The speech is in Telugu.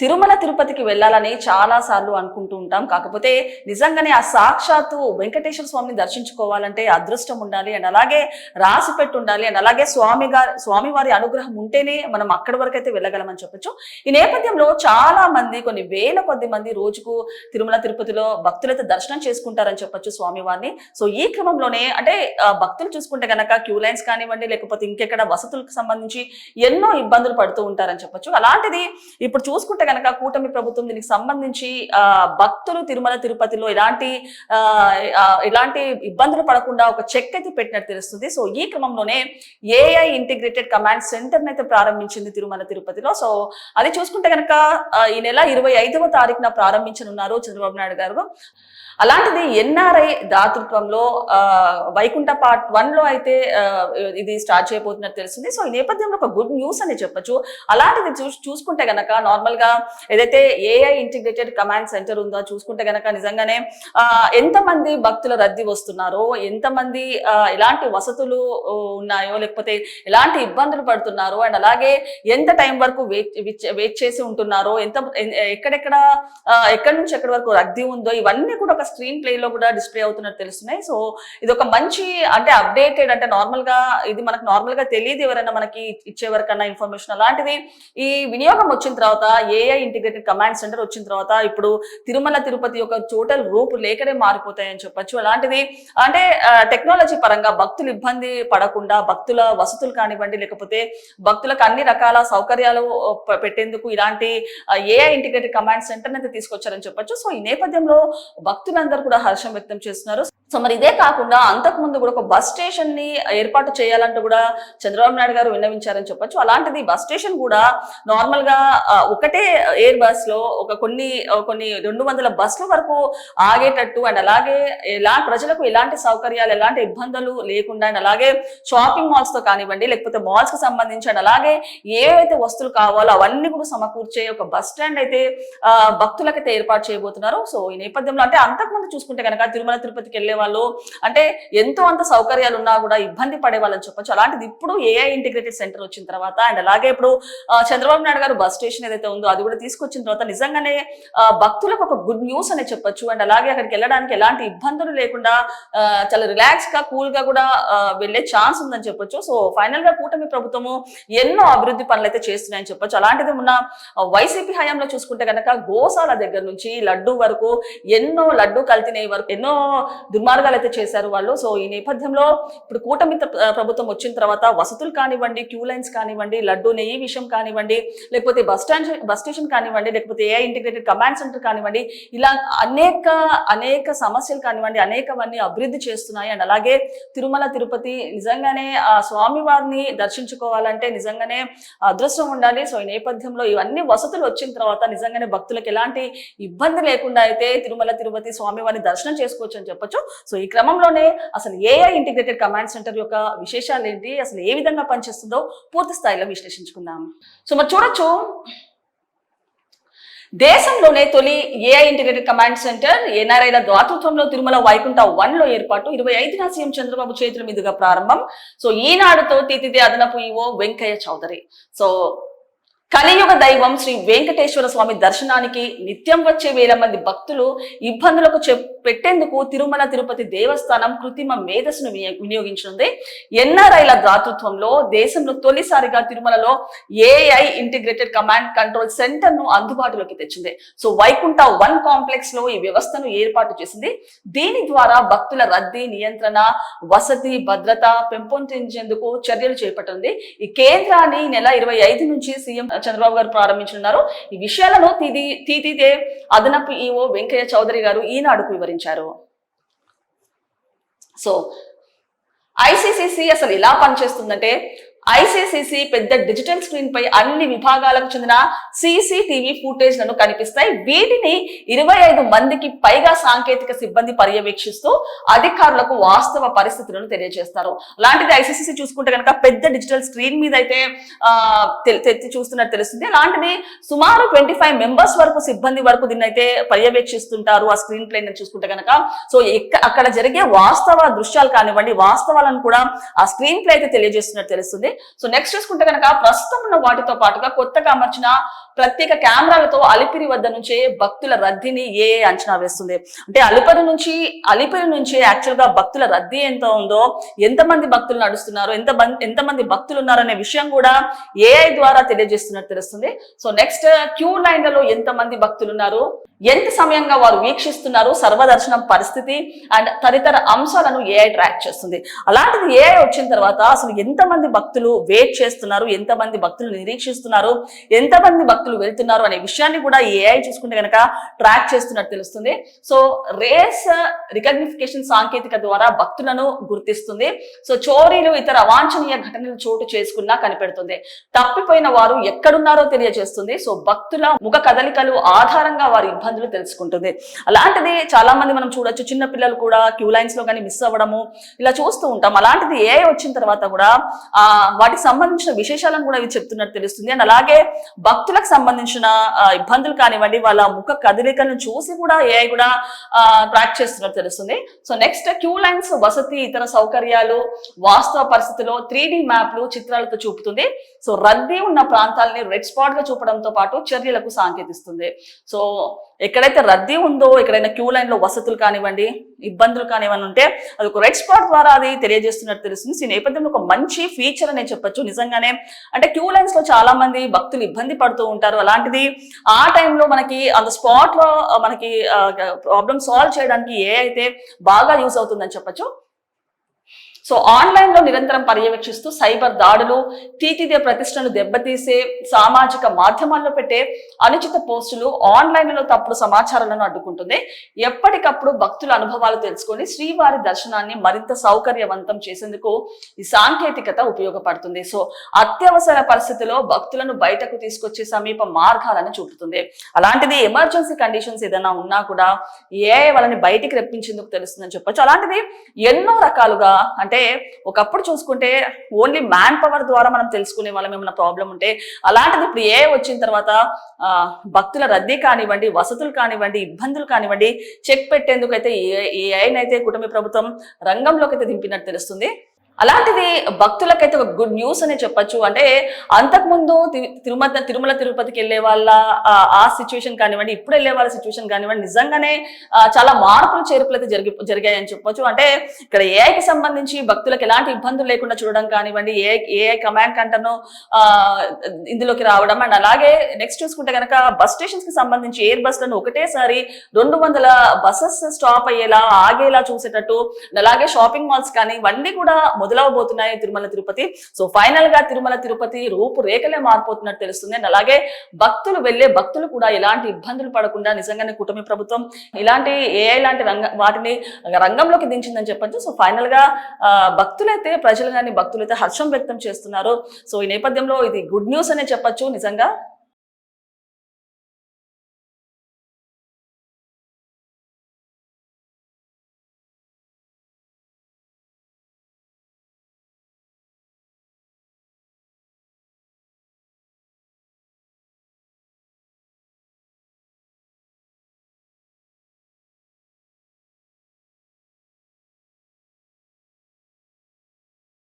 తిరుమల తిరుపతికి వెళ్ళాలని చాలా సార్లు అనుకుంటూ ఉంటాం. కాకపోతే నిజంగానే ఆ సాక్షాత్తు వెంకటేశ్వర స్వామిని దర్శించుకోవాలంటే అదృష్టం ఉండాలి, అండ్ అలాగే రాసి పెట్టి ఉండాలి, అండ్ అలాగే స్వామివారి అనుగ్రహం ఉంటేనే మనం అక్కడి వరకు అయితే వెళ్ళగలమని చెప్పొచ్చు. ఈ నేపథ్యంలో చాలా మంది, కొన్ని వేల కొద్ది మంది రోజుకు తిరుమల తిరుపతిలో భక్తులైతే దర్శనం చేసుకుంటారని చెప్పొచ్చు స్వామివారిని. సో ఈ క్రమంలోనే అంటే భక్తులు చూసుకుంటే గనక క్యూ లైన్స్ కానివ్వండి, లేకపోతే ఇంకెక్కడ వసతులకు సంబంధించి ఎన్నో ఇబ్బందులు పడుతూ ఉంటారని చెప్పొచ్చు. అలాంటిది ఇప్పుడు చూసుకుంటే కనుక కూటమి ప్రభుత్వం దీనికి సంబంధించి భక్తులు తిరుమల తిరుపతిలో ఇలాంటి ఇబ్బందులు పడకుండా ఒక చెక్ అయితే పెట్టినట్టు తెలుస్తుంది. సో ఈ క్రమంలోనే ఏఐ ఇంటిగ్రేటెడ్ కమాండ్ సెంటర్ అయితే ప్రారంభించింది తిరుమల తిరుపతిలో. సో అది చూసుకుంటే కనుక ఈ నెల 25వ తారీఖున ప్రారంభించనున్నారు చంద్రబాబు నాయుడు గారు. అలాంటిది ఎన్ఆర్ఐ దాతృత్వంలో వైకుంఠ పార్ట్ 1 లో అయితే ఇది స్టార్ట్ చేయబోతున్నట్టు తెలుస్తుంది. సో ఈ నేపథ్యంలో ఒక గుడ్ న్యూస్ అని చెప్పొచ్చు. అలాంటిది చూసుకుంటే గనక నార్మల్ గా ఏదైతే ఏఐ ఇంటిగ్రేటెడ్ కమాండ్ సెంటర్ ఉందో చూసుకుంటే గనక నిజంగానే ఎంతమంది భక్తుల రద్దీ వస్తున్నారో, ఎంతమంది ఎలాంటి వసతులు ఉన్నాయో, లేకపోతే ఎలాంటి ఇబ్బందులు పడుతున్నారో, అండ్ అలాగే ఎంత టైం వరకు వెయిట్ చేసి ఉంటున్నారో, ఎక్కడి నుంచి ఎక్కడి వరకు రద్దీ ఉందో, ఇవన్నీ కూడా ఒక స్క్రీన్ ప్లే లో కూడా డిస్ప్లే అవుతున్నట్టు తెలుస్తున్నాయి. సో ఇది ఒక మంచి అంటే అప్డేటెడ్, అంటే నార్మల్ గా ఇది మనకు నార్మల్ గా తెలియదు ఎవరైనా మనకి ఇచ్చే వరకన్నా ఇన్ఫర్మేషన్. అలాంటిది ఈ వినియోగం వచ్చిన తర్వాత, ఏఐ ఇంటిగ్రేటెడ్ కమాండ్ సెంటర్ వచ్చిన తర్వాత ఇప్పుడు తిరుమల తిరుపతి యొక్క టోటల్ రూపురేఖలే మారిపోతాయని చెప్పొచ్చు. అలాంటిది అంటే టెక్నాలజీ పరంగా భక్తులు ఇబ్బంది పడకుండా భక్తుల వసతులు కానివ్వండి, లేకపోతే భక్తులకు అన్ని రకాల సౌకర్యాలు పెట్టేందుకు ఇలాంటి ఏఐ ఇంటిగ్రేటెడ్ కమాండ్ సెంటర్ అయితే తీసుకొచ్చారని చెప్పొచ్చు. సో ఈ నేపథ్యంలో భక్తులందరూ కూడా హర్షం వ్యక్తం చేస్తున్నారు. సో మరి ఇదే కాకుండా అంతకు ముందు కూడా ఒక బస్ స్టేషన్ ని ఏర్పాటు చేయాలంటూ కూడా చంద్రబాబు నాయుడు గారు విన్నవించారని చెప్పొచ్చు. అలాంటిది బస్ స్టేషన్ కూడా నార్మల్ గా ఒకటే ఎయిర్ బస్ లో కొన్ని 200 బస్సుల వరకు ఆగేటట్టు, అండ్ అలాగే ప్రజలకు ఎలాంటి సౌకర్యాలు, ఎలాంటి ఇబ్బందులు లేకుండా, అండ్ అలాగే షాపింగ్ మాల్స్ తో కానివ్వండి, లేకపోతే మాల్స్ కి సంబంధించి, అండ్ అలాగే ఏవైతే వస్తువులు కావాలో అవన్నీ కూడా సమకూర్చే ఒక బస్ స్టాండ్ అయితే భక్తులకైతే ఏర్పాటు చేయబోతున్నారు. సో ఈ నేపథ్యంలో అంటే అంతకుముందు చూసుకుంటే కనుక తిరుమల తిరుపతికి వెళ్లే వాళ్ళు అంటే ఎంతో అంత సౌకర్యాలు ఉన్నా కూడా ఇబ్బంది పడే వాళ్ళని చెప్పొచ్చు. అలాంటిది ఇప్పుడు ఏఐ ఇంటిగ్రేటెడ్ సెంటర్ వచ్చిన తర్వాత, అండ్ అలాగే ఇప్పుడు చంద్రబాబు నాయుడు గారు బస్ స్టేషన్ ఏదైతే ఉందో అది కూడా తీసుకొచ్చిన తర్వాత నిజంగానే భక్తులకు ఒక గుడ్ న్యూస్ అనే చెప్పొచ్చు. అండ్ అలాగే అక్కడికి వెళ్ళడానికి ఎలాంటి ఇబ్బందులు లేకుండా చాలా రిలాక్స్ గా కూల్ గా కూడా వెళ్లే ఛాన్స్ ఉందని చెప్పొచ్చు. సో ఫైనల్ గా కూటమి ప్రభుత్వము ఎన్నో అభివృద్ధి పనులు అయితే చేస్తున్నాయని చెప్పొచ్చు. అలాంటిది ఉన్న వైసీపీ హయాంలో చూసుకుంటే కనుక గోశాల దగ్గర నుంచి లడ్డు వరకు ఎన్నో లడ్డు కల్తీ వరకు ఎన్నో దుర్మార్గాలు అయితే చేశారు వాళ్ళు. సో ఈ నేపథ్యంలో ఇప్పుడు కూటమి ప్రభుత్వం వచ్చిన తర్వాత వసతులు కానివ్వండి, క్యూ లైన్స్ కానివ్వండి, లడ్డు నెయ్యి విషయం కానివ్వండి, లేకపోతే బస్ స్టేషన్ కానివ్వండి, లేకపోతే ఏఐ ఇంటిగ్రేటెడ్ కమాండ్ సెంటర్ కానివ్వండి, ఇలా అనేక సమస్యలు కానివ్వండి, అనేకవన్నీ అభివృద్ధి చేస్తున్నాయి. అండ్ అలాగే తిరుమల తిరుపతి నిజంగానే ఆ స్వామివారిని దర్శించుకోవాలంటే నిజంగానే అదృష్టం ఉండాలి. సో ఈ నేపథ్యంలో ఇవన్నీ వసతులు వచ్చిన తర్వాత నిజంగానే భక్తులకు ఎలాంటి ఇబ్బంది లేకుండా అయితే తిరుమల తిరుపతి స్వామివారిని దర్శనం చేసుకోవచ్చు అని చెప్పొచ్చు. సో ఈ క్రమంలోనే అసలు ఏఐ ఇంటిగ్రేటెడ్ కమాండ్ సెంటర్ యొక్క విశేషాలు ఏంటి, అసలు ఏ విధంగా పనిచేస్తుందో పూర్తి స్థాయిలో విశ్లేషించుకుందాం. సో మరి చూడొచ్చు, దేశంలోనే తొలి ఏఐ ఇంటిగ్రేటెడ్ కమాండ్ సెంటర్ ఎన్ఆర్ఐల దాతృత్వంలో తిరుమల వైకుంఠ 1 లో ఏర్పాటు 25న సీఎం చంద్రబాబు చేతుల మీదుగా ప్రారంభం. సో ఈనాడుతో టీటీడీ అదనపు ఈవో వెంకయ్య చౌదరి. సో కలియుగ దైవం శ్రీ వెంకటేశ్వర స్వామి దర్శనానికి నిత్యం వచ్చే వేల మంది భక్తులు ఇబ్బందులకు పెట్టేందుకు తిరుమల తిరుపతి దేవస్థానం కృత్రిమ మేధస్సును వినియోగించనుంది. ఎన్ఆర్ఐల దాతృత్వంలో దేశంలో తొలిసారిగా తిరుమలలో AI integrated command control centre ను అందుబాటులోకి తెచ్చింది. సో వైకుంఠ 1 కాంప్లెక్స్ లో ఈ వ్యవస్థను ఏర్పాటు చేసింది. దీని ద్వారా భక్తుల రద్దీ నియంత్రణ, వసతి, భద్రత పెంపొందించేందుకు చర్యలు చేపట్టింది. ఈ కేంద్రాన్ని నెల 25 నుంచి సీఎం చంద్రబాబు గారు ప్రారంభించనున్నారు. ఈ విషయాలను టీటీడీ అదనపు ఈవో వెంకయ్య చౌదరి గారు ఈనాడుకు వివరించారు. సో ఐసీసీసీ అసలు ఎలా పనిచేస్తుందంటే, ఐసీసీసీ పెద్ద డిజిటల్ స్క్రీన్ పై అన్ని విభాగాలకు చెందిన సీసీటీవీ ఫుటేజ్ లను కనిపిస్తాయి. వీటిని 25 మందికి పైగా సాంకేతిక సిబ్బంది పర్యవేక్షిస్తూ అధికారులకు వాస్తవ పరిస్థితులను తెలియజేస్తారు. అలాంటిది ఐసీసీసీ చూసుకుంటే కనుక పెద్ద డిజిటల్ స్క్రీన్ మీద అయితే తెచ్చి చూస్తున్నట్టు తెలుస్తుంది. అలాంటిది సుమారు 25 మెంబర్స్ వరకు సిబ్బంది వరకు దీన్ని అయితే పర్యవేక్షిస్తుంటారు ఆ స్క్రీన్ ప్లే చూసుకుంటే కనుక. సో అక్కడ జరిగే వాస్తవ దృశ్యాలు కానివ్వండి, వాస్తవాలను కూడా ఆ స్క్రీన్ ప్లే అయితే తెలియజేస్తున్నట్టు తెలుస్తుంది. సో నెక్స్ట్ చూసుకుంటే కనుక ప్రస్తుతం ఉన్న వాటితో పాటుగా కొత్తగా అమర్చిన ప్రత్యేక కెమెరాలతో అలిపిరి వద్ద నుంచే భక్తుల రద్దీని అంచనా వేస్తుంది. అంటే అలిపిరి నుంచి యాక్చువల్ గా భక్తుల రద్దీ ఎంత ఉందో, ఎంతమంది భక్తులు నడుస్తున్నారు, ఎంతమంది భక్తులు ఉన్నారనే విషయం కూడా ఏఐ ద్వారా తెలియజేస్తున్నట్టు తెలుస్తుంది. సో నెక్స్ట్ క్యూ లైన్లలో ఎంతమంది భక్తులు ఉన్నారు, ఎంత సమయంగా వారు వీక్షిస్తున్నారు, సర్వదర్శనం పరిస్థితి అండ్ తదితర అంశాలను ఏఐ ట్రాక్ చేస్తుంది. అలాంటిది ఏఐ వచ్చిన తర్వాత అసలు ఎంతమంది భక్తులు వెయిట్ చేస్తున్నారు, ఎంతమంది భక్తులు నిరీక్షిస్తున్నారు, ఎంతమంది భక్తులు వెళ్తున్నారు అనే విషయాన్ని కూడా ఏఐ చూసుకుంటే కనుక ట్రాక్ చేస్తున్నట్టు తెలుస్తుంది. సో రేస్ రికగ్నిఫికేషన్ సాంకేతిక ద్వారా భక్తులను గుర్తిస్తుంది. సో చోరీలు ఇతర అవాంఛనీయ ఘటనలు చోటు చేసుకున్నా కనిపెడుతుంది. తప్పిపోయిన వారు ఎక్కడున్నారో తెలియజేస్తుంది. సో భక్తుల ముఖ కదలికలు ఆధారంగా వారి ఇబ్బందులు తెలుసుకుంటుంది. అలాంటిది చాలా మంది మనం చూడొచ్చు, చిన్న పిల్లలు కూడా క్యూ లైన్స్ లో కానీ మిస్ అవ్వడము ఇలా చూస్తూ ఉంటాం. అలాంటిది ఏఐ వచ్చిన తర్వాత కూడా వాటికి సంబంధించిన విశేషాలను కూడా ఇవి చెప్తున్నట్టు తెలుస్తుంది. అండ్ అలాగే భక్తులకు సంబంధించిన ఇబ్బందులు కానివ్వండి, వాళ్ళ ముఖ కదలికలను చూసి కూడా ఏఐ కూడా ట్రాక్ చేస్తున్నట్టు తెలుస్తుంది. సో నెక్స్ట్ క్యూ లైన్స్ వసతి ఇతర సౌకర్యాలు వాస్తవ పరిస్థితిలో 3D మ్యాప్లు చిత్రాలతో చూపుతుంది. సో రద్దీ ఉన్న ప్రాంతాలని రెడ్ స్పాట్ గా చూపడంతో పాటు చర్యలకు సాంకేతిస్తుంది. సో ఎక్కడైతే రద్దీ ఉందో, ఎక్కడైనా క్యూ లైన్ లో వసతులు కానివ్వండి, ఇబ్బందులు కానివ్వండి ఉంటే అది ఒక రెడ్ స్పాట్ ద్వారా అది తెలియజేస్తున్నట్టు తెలుస్తుంది. ఈ నేపథ్యంలో ఒక మంచి ఫీచర్ అనే చెప్పొచ్చు. నిజంగానే అంటే క్యూ లైన్స్ లో చాలా మంది భక్తులు ఇబ్బంది పడుతూ ఉంటారు. అలాంటిది ఆ టైంలో మనకి ఆన్ ద స్పాట్ లో మనకి ప్రాబ్లమ్ సాల్వ్ చేయడానికి ఏ అయితే బాగా యూస్ అవుతుందని చెప్పొచ్చు. సో ఆన్లైన్ లో నిరంతరం పర్యవేక్షిస్తూ సైబర్ దాడులు, టీటీడీ ప్రతిష్టను దెబ్బతీసే సామాజిక మాధ్యమాల్లో పెట్టే అనుచిత పోస్టులు, ఆన్లైన్ లో తప్పుడు సమాచారాలను అడ్డుకుంటుంది. ఎప్పటికప్పుడు భక్తుల అనుభవాలు తెలుసుకొని శ్రీవారి దర్శనాన్ని మరింత సౌకర్యవంతం చేసేందుకు ఈ సాంకేతికత ఉపయోగపడుతుంది. సో అత్యవసర పరిస్థితిలో భక్తులను బయటకు తీసుకొచ్చే సమీప మార్గాలను చూపుతుంది. అలాంటిది ఎమర్జెన్సీ కండిషన్స్ ఏదైనా ఉన్నా కూడా ఏ వాళ్ళని బయటికి రప్పించేందుకు తెలుస్తుందని చెప్పొచ్చు. అలాంటిది ఎన్నో రకాలుగా, అంటే ఒకప్పుడు చూసుకుంటే ఓన్లీ మ్యాన్ పవర్ ద్వారా మనం తెలుసుకునే వాళ్ళం ఏమైనా ప్రాబ్లం ఉంటే. అలాంటిది ఇప్పుడు ఏ వచ్చిన తర్వాత భక్తుల రద్దీ కానివ్వండి, వసతులు కానివ్వండి, ఇబ్బందులు కానివ్వండి చెక్ పెట్టేందుకు అయితే ఏఐనైతే కూటమి ప్రభుత్వం రంగంలోకి అయితే దింపినట్టు తెలుస్తుంది. అలాంటిది భక్తులకైతే ఒక గుడ్ న్యూస్ అనే చెప్పొచ్చు. అంటే అంతకుముందు తిరుమల తిరుపతికి వెళ్లే వాళ్ళ ఆ సిచ్యువేషన్ కానివ్వండి, ఇప్పుడు వెళ్లే వాళ్ళ సిచ్యువేషన్ కానివ్వండి, నిజంగానే చాలా మార్పులు చేర్పులు అయితే జరిగాయని చెప్పొచ్చు. అంటే ఇక్కడ ఏఐకి సంబంధించి భక్తులకు ఎలాంటి ఇబ్బందులు లేకుండా చూడడం కానివ్వండి, ఏఐ కమాండ్ కంటను ఇందులోకి రావడం. అండ్ అలాగే నెక్స్ట్ చూసుకుంటే కనుక బస్ స్టేషన్స్ కి సంబంధించి ఎయిర్ బస్లను ఒకటేసారి 200 బస్సెస్ స్టాప్ అయ్యేలా ఆగేలా చూసేటట్టు, అలాగే షాపింగ్ మాల్స్ కానీ ఇవన్నీ కూడా మొదలవబోతున్నాయి తిరుమల తిరుపతి. సో ఫైనల్ గా తిరుమల తిరుపతి రూపురేఖలే మారిపోతున్నట్టు తెలుస్తుంది. అండ్ అలాగే భక్తులు కూడా ఎలాంటి ఇబ్బందులు పడకుండా నిజంగానే కూటమి ప్రభుత్వం ఇలాంటి ఏఐ లాంటి వాటిని రంగంలోకి దించిందని చెప్పొచ్చు. సో ఫైనల్ గా ప్రజలు కానీ భక్తులైతే హర్షం వ్యక్తం చేస్తున్నారు. సో ఈ నేపథ్యంలో ఇది గుడ్ న్యూస్ అనే చెప్పొచ్చు నిజంగా.